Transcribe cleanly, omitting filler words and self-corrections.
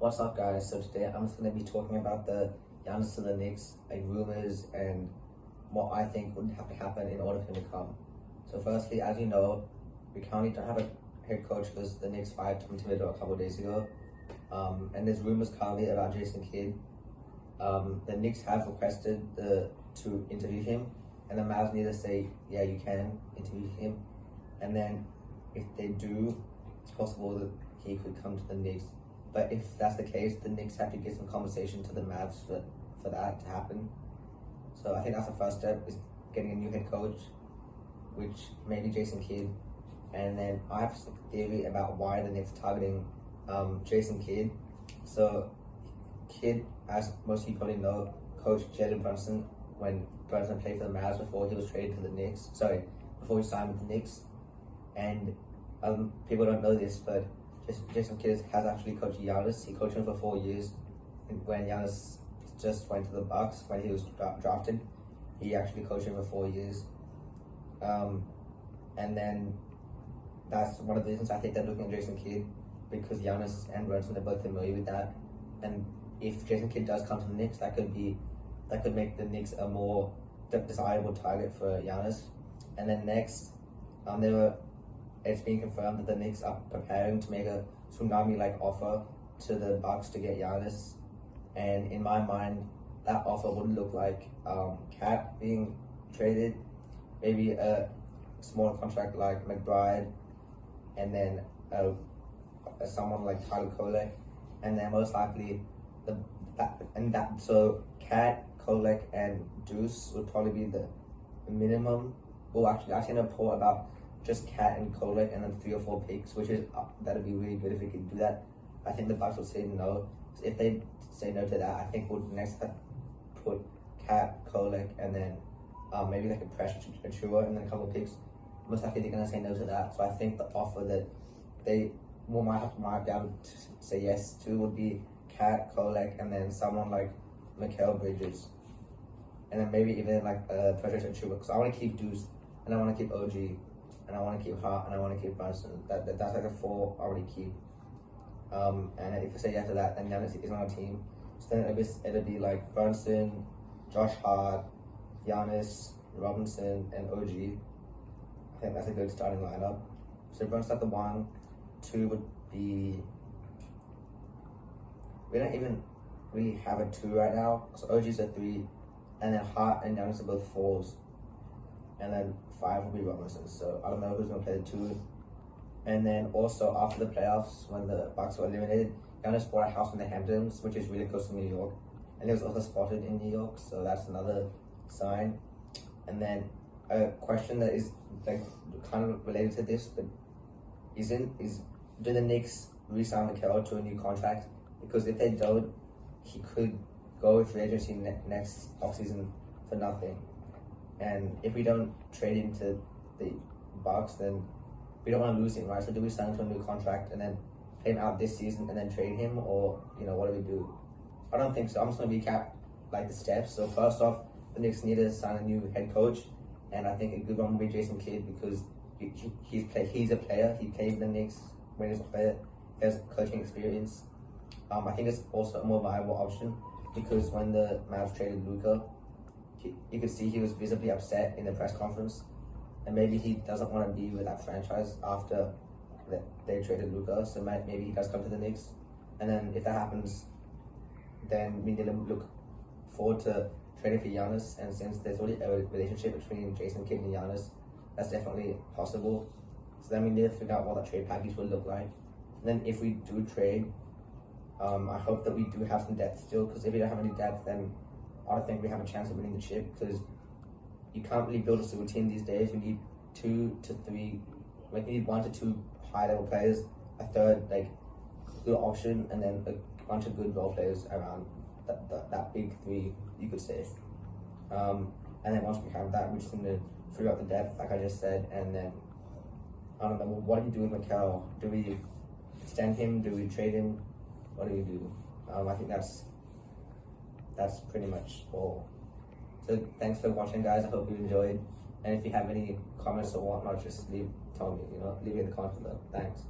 What's up, guys? So today I'm just going to be talking about the GIANNIS to the Knicks, like rumors and what I think would have to happen in order for him to come. So firstly, as you know, we currently don't have a head coach because the Knicks fired Tom Thibodeau a couple of days ago. And there's rumors currently about Jason Kidd. The Knicks have requested to interview him, and the Mavs need to say, yeah, you can interview him. And then if they do, it's possible that he could come to the Knicks. But if that's the case, the Knicks have to give some compensation to the Mavs for that to happen. So I think that's the first step, is getting a new head coach, which may be Jason Kidd. And then I have a theory about why the Knicks are targeting Jason Kidd. So Kidd, as most people probably know, coached Jalen Brunson when Brunson played for the Mavs before he was traded to the Knicks. Sorry, before he signed with the Knicks. And people don't know this, but Jason Kidd has actually coached Giannis. He coached him for 4 years. And when Giannis just went to the Bucks, when he was drafted, he actually coached him for 4 years. And then that's one of the reasons I think they're looking at Jason Kidd, because Giannis and Brunson are both familiar with that. And if Jason Kidd does come to the Knicks, that could make the Knicks a more desirable target for Giannis. And then next, it's being confirmed that the Knicks are preparing to make a tsunami-like offer to the Bucks to get Giannis. And in my mind, that offer would look like Cat being traded, maybe a smaller contract like McBride, and then someone like Tyler Kolek, and then most likely so Cat, Kolek, and Deuce would probably be the minimum. Well, actually, I seen a report about just Cat and Kolek and then 3 or 4 picks, which is that'd be really good if we could do that. I think the Bucks would say no. So if they say no to that, I think we'll next put Cat, Kolek, and then maybe like a pressure Achua and then a couple of picks. Most likely they're gonna say no to that. So I think the offer that they might be able to say yes to would be Cat, Kolek, and then someone like Mikal Bridges, and then maybe even like pressure Achua, because I want to keep Deuce and I want to keep OG. And I want to keep Hart, and I want to keep Brunson. That's like a 4 I already keep. And if you say yes to that, then Giannis is on our team. So then it'll be like Brunson, Josh Hart, Giannis, Robinson, and OG. I think that's a good starting lineup. So Brunson at the 1, 2 would be. We don't even really have a 2 right now. So OG's a 3, and then Hart and Giannis are both 4s. And then 5 will be Robinson. So I don't know who's gonna play the 2. And then also after the playoffs, when the Bucks were eliminated, Giannis bought a house in the Hamptons, which is really close to New York, and he was also spotted in New York. So that's another sign. And then a question that is like kind of related to this, but do the Knicks re-sign Mikal to a new contract? Because if they don't, he could go with free agency next offseason for nothing. And if we don't trade him to the Bucks, then we don't want to lose him, right? So do we sign him to a new contract and then pay him out this season and then trade him, or what do we do? I don't think so. I'm just going to recap like the steps. So first off, the Knicks need to sign a new head coach, and I think a good one would be Jason Kidd, because he's a player. He played the Knicks when he was a player. He has coaching experience. I think it's also a more viable option, because when the Mavs traded Luka, you could see he was visibly upset in the press conference, and maybe he doesn't want to be with that franchise after they traded Luka. So maybe he does come to the Knicks, and then if that happens, then we need to look forward to trading for Giannis. And since there's already a relationship between Jason Kidd and Giannis, that's definitely possible. So then we need to figure out what that trade package would look like. And then if we do trade, I hope that we do have some depth still, because if we don't have any depth, then I don't think we have a chance of winning the chip, because you can't really build a super team these days. We need 2 to 3, like you need 1 to 2 high level players, a third like good option, and then a bunch of good role players around that big 3, you could say. And then once we have that, we're just going to figure out the depth, like I just said. And then I don't know, what do you do with Mikal? Do we extend him? Do we trade him? What do we do? I think that's pretty much all. So thanks for watching, guys. I hope you enjoyed. And if you have any comments or whatnot, just tell me, leave it in the comments below. Thanks.